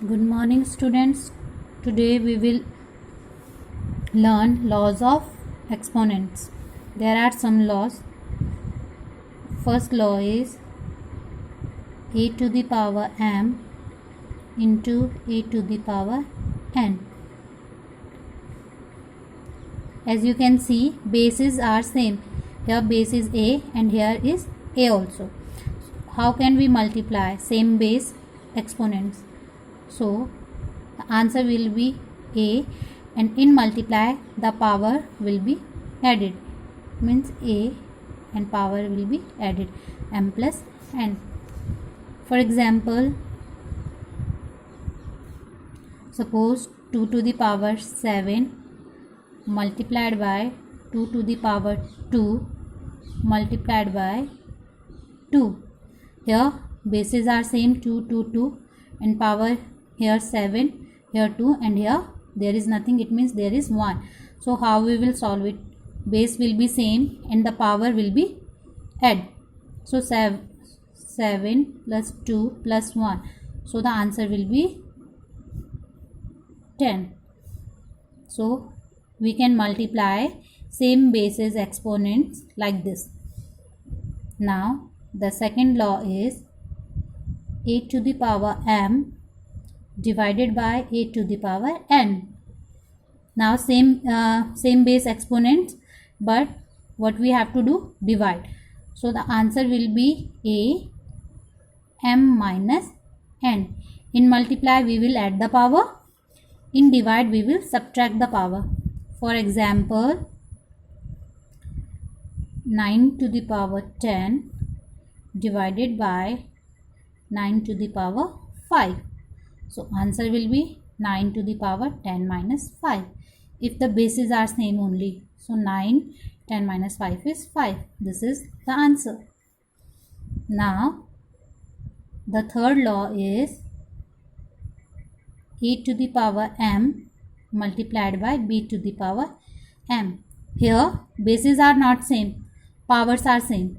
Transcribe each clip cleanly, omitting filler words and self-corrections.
Good morning, students. Today we will learn laws of exponents. There are some laws. First law is a to the power m into a to the power n. As you can see, bases are same. Here base is a and here is a also. How can we multiply same base exponents? So the answer will be a, and in multiply the power will be added, means a and power will be added, m plus n. For example, suppose 2 to the power 7 multiplied by 2 to the power 2 multiplied by 2. Here bases are same, 2 2 2, and power here 7, here 2, and here there is nothing, it means there is 1. So how we will solve it? Base will be same and the power will be add. So 7 plus 2 plus 1. So the answer will be 10. So we can multiply same bases exponents like this. Now the second law is a to the power m divided by a to the power n. Now same base exponents, but what we have to do? Divide. So the answer will be a m minus n. In multiply we will add the power. In divide we will subtract the power. For example, 9 to the power 10 divided by 9 to the power 5. So answer will be 9 to the power 10 minus 5. If the bases are same only. So 9, 10 minus 5 is 5. This is the answer. Now the third law is a to the power m multiplied by b to the power m. Here bases are not same, powers are same.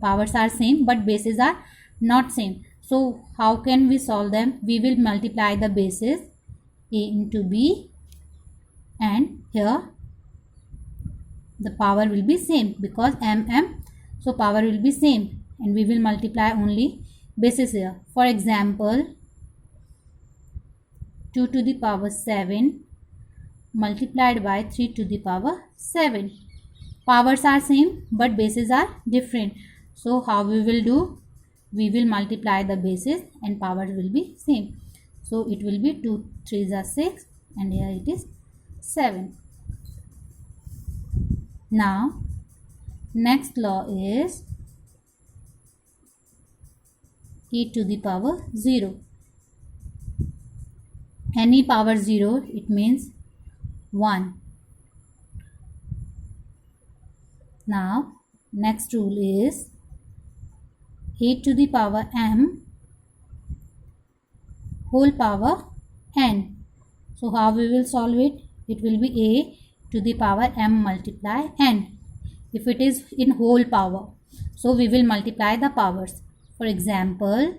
Powers are same but bases are not same. So how can we solve them? We will multiply the bases a into b, and here the power will be same because so power will be same, and we will multiply only bases here. For example, 2 to the power 7 multiplied by 3 to the power 7. Powers are same but bases are different. So how we will do? We will multiply the bases and power will be same. So it will be 2 3s are 6, and here it is 7. Now next law is e to the power 0. Any power 0, it means 1. Now next rule is a to the power m whole power n. So how we will solve it? It will be a to the power m multiply n. If it is in whole power, so we will multiply the powers. For example,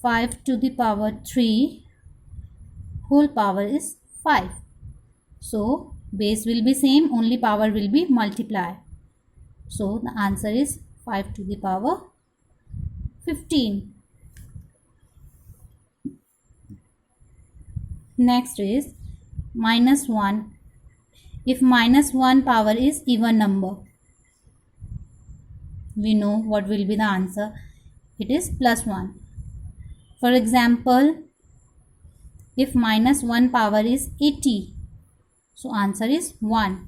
5 to the power 3 whole power is 5. So base will be same, only power will be multiply. So the answer is 5 to the power 15. Next is minus 1. If minus 1 power is even number, we know what will be the answer. It is plus 1. For example, if minus 1 power is 80, so answer is 1.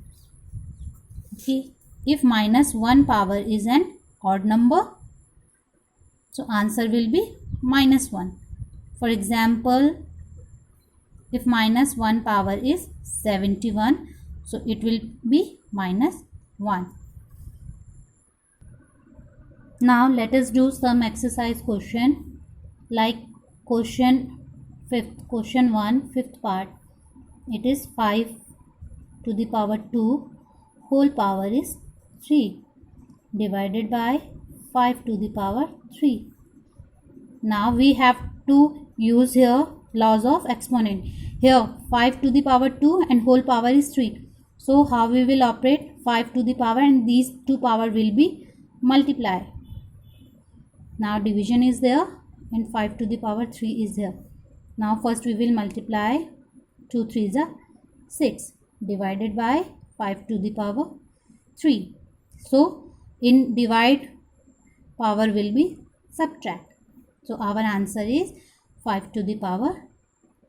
Okay. If minus 1 power is an odd number, so answer will be minus 1. For example, if minus 1 power is 71, so it will be minus 1. Now let us do some exercise question, like question 1 fifth part. It is 5 to the power 2 whole power is 3 divided by 5 to the power 3. Now we have to use here laws of exponent. Here 5 to the power 2 and whole power is 3. So how we will operate? 5 to the power and these two power will be multiply. Now division is there and 5 to the power 3 is there. Now first we will multiply 2 3s are 6 divided by 5 to the power 3. So in divide power will be subtract. So our answer is 5 to the power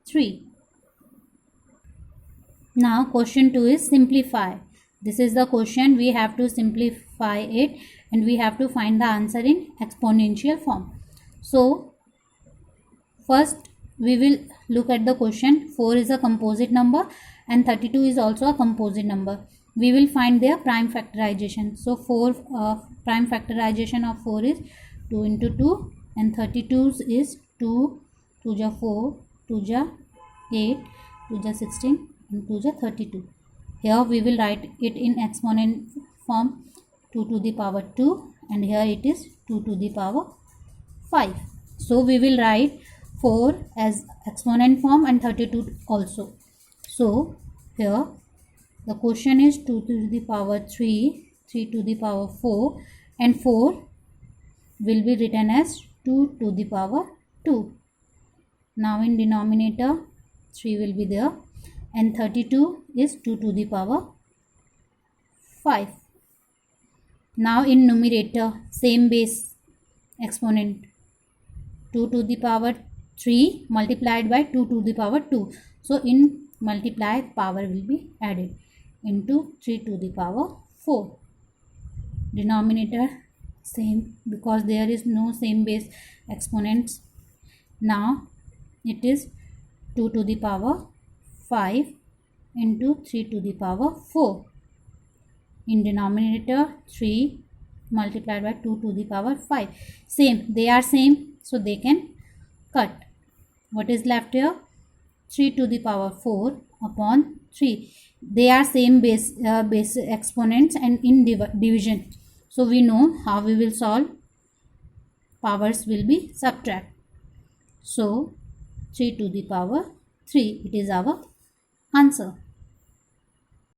3. Now question 2 is simplify. This is the question, we have to simplify it and we have to find the answer in exponential form. So first we will look at the question. 4 is a composite number and 32 is also a composite number. We will find their prime factorization. So prime factorization of 4 is 2 into 2 and 32 is 2 2 ja 4 2 ja 8 2 ja 16 and 2 ja 32. Here we will write it in exponent form, 2 to the power 2 and here it is 2 to the power 5. So we will write 4 as exponent form and 32 also. So here the question is 2 to the power 3, 3 to the power 4 and 4 will be written as 2 to the power 2. Now in denominator 3 will be there and 32 is 2 to the power 5. Now in numerator same base exponent, 2 to the power 3 multiplied by 2 to the power 2. So in multiply power will be added into 3 to the power 4. Denominator same because there is no same base exponents. Now it is 2 to the power 5 into 3 to the power 4. In denominator 3 multiplied by 2 to the power 5. Same, they are same, so they can cut. What is left here? 3 to the power 4 upon 3. They are same base exponents and in division. So we know how we will solve. Powers will be subtract. So 3 to the power 3, it is our answer.